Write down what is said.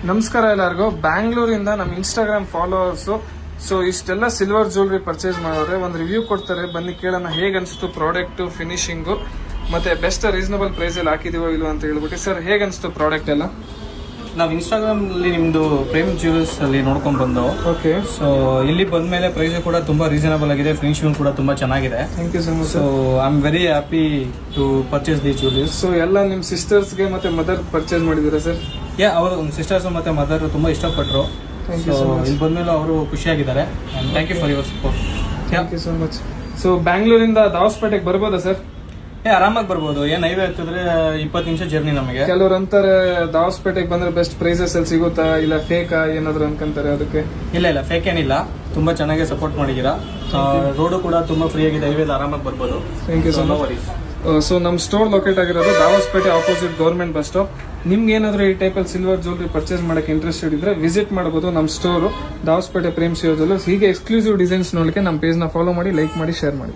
ನಮಸ್ಕಾರ ಎಲ್ಲರಿಗೂ. ಬ್ಯಾಂಗ್ಳೂರಿಂದ ನಮ್ಮ ಇನ್ಸ್ಟಾಗ್ರಾಮ್ ಫಾಲೋವರ್ಸು ಸೊ ಇಷ್ಟೆಲ್ಲ ಸಿಲ್ವರ್ ಜ್ಯುವೆಲ್ರಿ ಪರ್ಚೇಸ್ ಮಾಡಿದ್ರೆ ಒಂದು ರಿವ್ಯೂ ಕೊಡ್ತಾರೆ. ಬನ್ನಿ ಕೇಳೋಣ ಹೇಗೆ ಅನಿಸ್ತು ಪ್ರಾಡಕ್ಟ್, ಫಿನಿಶಿಂಗು ಮತ್ತೆ ಬೆಸ್ಟ್ ರೀಸನಬಲ್ ಪ್ರೈಸ್ ಅಲ್ಲಿ ಹಾಕಿದೀವೋ ಇಲ್ವೋ ಅಂತ ಹೇಳ್ಬಿಟ್ಟು. ಸರ್ ಹೇಗೆ ಅನಿಸ್ತು ಪ್ರಾಡಕ್ಟ್ ಎಲ್ಲ? ನಾವು ಇನ್ಸ್ಟಾಗ್ರಾಮ್ ಅಲ್ಲಿ ನಿಮ್ದು ಪ್ರೇಮ್ ಜ್ಯುವೆಲ್ಸ್ ಅಲ್ಲಿ ನೋಡ್ಕೊಂಡ್ ಬಂದು. ಓಕೆ. ಸೊ ಇಲ್ಲಿ ಬಂದ್ಮೇಲೆ ಪ್ರೈಸ್ ಕೂಡ ತುಂಬಾ ರೀಸನಬಲ್ ಆಗಿದೆ, ಫಿನಿಶಿಂಗ್ ಕೂಡ ತುಂಬಾ ಚೆನ್ನಾಗಿದೆ. Thank you so much. So I am very happy to purchase the jewelleries. So ಎಲ್ಲ ನಿಮ್ಮ ಸಿಸ್ಟರ್ಸ್ಗೆ ಮತ್ತೆ ಮದರ್ ಪರ್ಚೇಸ್ ಮಾಡಿದ್ದೀರಾ ಸರ್? ಅವರು ಸಿಸ್ಟರ್ಸ್ ಮತ್ತೆ ಮದರ್ ತುಂಬಾ ಇಷ್ಟಪಟ್ಟರು. ಇಲ್ಲಿ ಬಂದ್ಮೇಲೆ ಅವರು ಖುಷಿಯಾಗಿದ್ದಾರೆ. Thank you for your support. Thank you so much. So ಬ್ಯಾಂಗ್ಳೂರಿಂದ ದಾವಸ್ಪೇಟೆಗೆ ಬರ್ಬೋದಾ ಸರ್? ಆರಾಮಾಗಿ ಬರ್ಬೋದು. ಹೈವೇ ಹತ್ತಿದ್ರೆ 20 ನಿಮಿಷ ಜರ್ನಿ ನಮಗೆ. ಕೆಲವ್ರು ಅಂತಾರೆ ದಾವಸ್ಪೇಟೆಗೆ ಬಂದ್ರೆ ಬೆಸ್ಟ್ ಪ್ರೈಸಸ್ ಅಲ್ಲಿ ಸಿಗುತ್ತಾ, ಇಲ್ಲ ಫೇಕಾ ಏನಾದ್ರು ಅನ್ಕೊಂತಾರೆ. ಅದಕ್ಕೆ ಇಲ್ಲ ಫೇಕ್ ಏನಿಲ್ಲ, ತುಂಬಾ ಚೆನ್ನಾಗಿ ಸಪೋರ್ಟ್ ಮಾಡಿದ್ದೀರಾ. ರೋಡು ಕೂಡ ತುಂಬಾ ಫ್ರೀ ಆಗಿದೆ, ಹೈವೇ ಆರಾಮಾಗಿ ಬರ್ಬೋದು. Thank you so much. So ನಮ್ಮ ಸ್ಟೋರ್ ಲೊಕೇಟ್ ಆಗಿರೋದು Dabaspet opposite government bus stop. ನಿಮ್ಗೆ ಏನಾದರೂ ಈ ಟೈಪಲ್ಲಿ ಸಿಲ್ವರ್ ಜ್ಯುವೆಲ್ರಿ ಪರ್ಚೇಸ್ ಮಾಡಕ್ಕೆ ಇಂಟ್ರೆಸ್ಟೆಡ್ ಇದ್ರೆ ವಿಸಿಟ್ ಮಾಡಬಹುದು ನಮ್ಮ ಸ್ಟೋರು ದಾವಸ್ಪೇಟೆ ಪ್ರೇಮ್ ಶಿವ ಜ್ಯುವೆಲ್ಲರ್ಸ್. ಹೀಗೆ ಎಕ್ಸ್ಕ್ಲೂಸಿವ್ ಡಿಸೈನ್ಸ್ ನೋಡಲಿಕ್ಕೆ ನಮ್ಮ ಪೇಜ್ನ ಫಾಲೋ ಮಾಡಿ, ಲೈಕ್ ಮಾಡಿ, ಶೇರ್ ಮಾಡಿ.